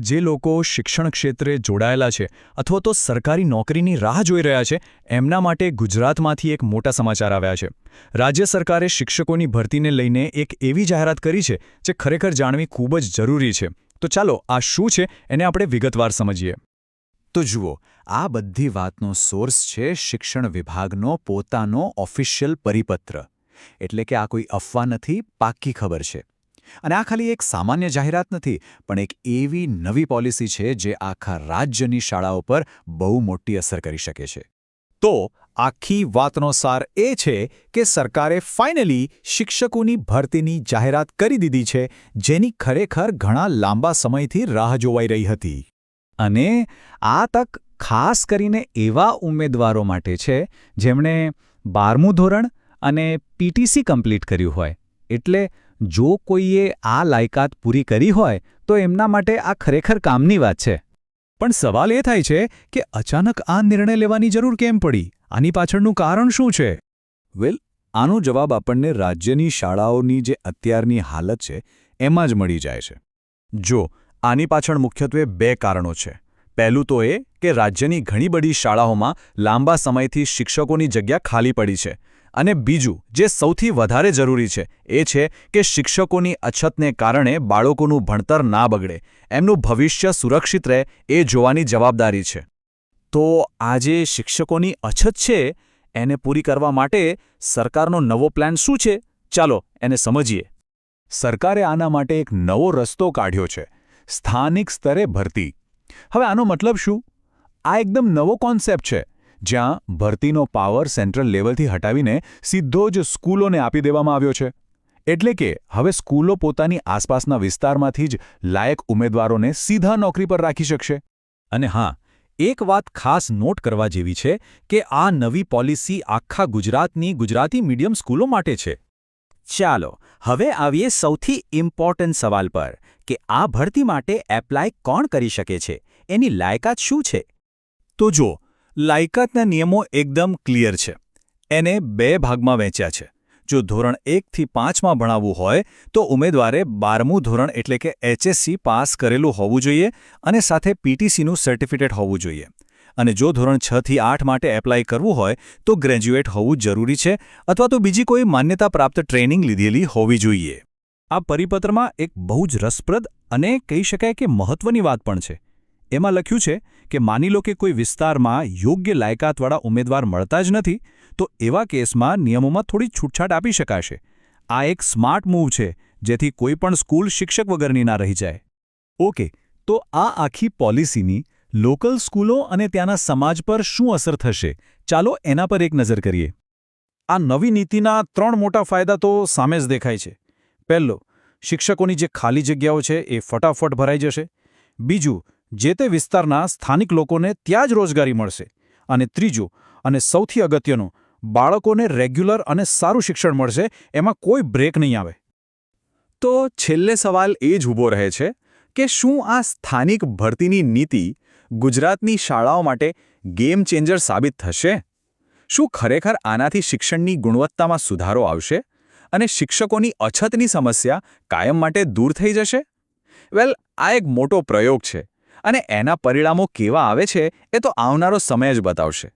જે લોકો શિક્ષણ ક્ષેત્રે જોડાયેલા છે અથવા તો સરકારી નોકરીની રાહ જોઈ રહ્યા છે એમના માટે ગુજરાતમાંથી એક મોટા સમાચાર આવ્યા છે. રાજ્ય સરકારે શિક્ષકોની ભરતીને લઈને એક એવી જાહેરાત કરી છે જે ખરેખર જાણવી ખૂબ જ જરૂરી છે. તો ચાલો આ શું છે એને આપણે વિગતવાર સમજીએ. તો જુઓ, આ બધી વાતનો સોર્સ છે શિક્ષણ વિભાગનો પોતાનો ઓફિશિયલ પરિપત્ર. એટલે કે આ કોઈ અફવા નથી, પાક્કી ખબર છે. અને આ ખાલી એક સામાન્ય જાહેરાત નથી, પણ એક એવી નવી પોલિસી છે જે આખા રાજ્યની શાળાઓ પર બહુ મોટી અસર કરી શકે છે. તો આખી વાતનો સાર એ છે કે સરકારે ફાઇનલી શિક્ષકોની ભરતીની જાહેરાત કરી દીધી છે, જેની ખરેખર ઘણા લાંબા સમયથી રાહ જોવાઈ રહી હતી. અને આ તક ખાસ કરીને એવા ઉમેદવારો માટે છે જેમણે 12મું ધોરણ અને પીટીસી કમ્પ્લીટ કર્યું હોય. એટલે જો કોઈએ આ લાયકાત પૂરી કરી હોય તો એમના માટે આ ખરેખર કામની વાત છે. પણ સવાલ એ થાય છે કે અચાનક આ નિર્ણય લેવાની જરૂર કેમ પડી? આની પાછળનું કારણ શું છે? આનો જવાબ આપણને રાજ્યની શાળાઓની જે અત્યારની હાલત છે એમાં જ મળી જાય છે. જો આની પાછળ મુખ્યત્વે 2 કારણો છે. પહેલું તો એ કે રાજ્યની ઘણી બધી શાળાઓમાં લાંબા સમયથી શિક્ષકોની જગ્યા ખાલી પડી છે. અને બીજું, જે સૌથી વધારે જરૂરી છે, એ છે કે શિક્ષકોની અછતને કારણે બાળકોનું ભણતર ના બગડે, એમનું ભવિષ્ય સુરક્ષિત રહે એ જોવાની જવાબદારી છે. તો આ જે શિક્ષકોની અછત છે એને પૂરી કરવા માટે સરકારનો નવો પ્લાન શું છે? ચાલો એને સમજીએ. સરકારે આના માટે એક નવો રસ્તો કાઢ્યો છે: સ્થાનિક સ્તરે ભરતી. હવે આનો મતલબ શું? આ એકદમ નવો કોન્સેપ્ટ છે, જ્યાં ભરતીનો પાવર સેન્ટ્રલ લેવલથી હટાવીને સીધો જ સ્કૂલોને આપી દેવામાં આવ્યો છે. એટલે કે હવે સ્કૂલો પોતાની આસપાસના વિસ્તારમાંથી જ લાયક ઉમેદવારોને સીધા નોકરી પર રાખી શકશે. અને હા, એક વાત ખાસ નોટ કરવા જેવી છે કે આ નવી પોલિસી આખા ગુજરાતની ગુજરાતી મીડિયમ સ્કૂલો માટે છે. ચાલો હવે આવીએ સૌથી ઇમ્પોર્ટન્ટ સવાલ પર કે આ ભરતી માટે એપ્લાય કોણ કરી શકે છે, એની લાયકાત શું છે? તો જો, લાયકાતના નિયમો એકદમ ક્લિયર છે. એને 2 ભાગમાં વહેંચ્યા છે. જો ધોરણ 1 થી 5માં ભણાવવું હોય તો ઉમેદવારે 12મું ધોરણ એટલે કે HSC પાસ કરેલું હોવું જોઈએ અને સાથે પીટીસીનું સર્ટિફિકેટ હોવું જોઈએ. અને જો ધોરણ 6 થી 8 માટે એપ્લાય કરવું હોય તો ગ્રેજ્યુએટ હોવું જરૂરી છે અથવા તો બીજી કોઈ માન્યતા પ્રાપ્ત ટ્રેનિંગ લીધેલી હોવી જોઈએ. આ પરિપત્રમાં એક બહુ જ રસપ્રદ અને કહી શકાય કે મહત્વની વાત પણ છે. એમાં લખ્યું છે કે માની લો કે કોઈ વિસ્તારમાં યોગ્ય લાયકાતવાળા ઉમેદવાર મળતા જ નથી, તો એવા કેસમાં નિયમોમાં થોડી છૂટછાટ આપી શકાશે. આ એક સ્માર્ટ મૂવ છે, જેથી કોઈ પણ સ્કૂલ શિક્ષક વગરની ના રહી જાય. ઓકે, તો આ આખી પોલિસીની લોકલ સ્કૂલો અને ત્યાંના સમાજ પર શું અસર થશે? ચાલો એના પર એક નજર કરીએ. આ નવી નીતિના 3 મોટા ફાયદા તો સામે જ દેખાય છે. પહેલો, શિક્ષકોની જે ખાલી જગ્યાઓ છે એ ફટાફટ ભરાઈ જશે. બીજું, જે તે વિસ્તારના સ્થાનિક લોકોને ત્યાં જ રોજગારી મળશે. અને ત્રીજું, અને સૌથી અગત્યનું, બાળકોને રેગ્યુલર અને સારું શિક્ષણ મળશે, એમાં કોઈ બ્રેક નહીં આવે. તો છેલ્લે સવાલ એ જ ઊભો રહે છે કે શું આ સ્થાનિક ભરતીની નીતિ ગુજરાતની શાળાઓ માટે ગેમ ચેન્જર સાબિત થશે? શું ખરેખર આનાથી શિક્ષણની ગુણવત્તામાં સુધારો આવશે અને શિક્ષકોની અછતની સમસ્યા કાયમ માટે દૂર થઈ જશે? આ એક મોટો પ્રયોગ છે અને એના પરિણામો કેવા આવે છે એ તો આવનારો સમય જ બતાવશે.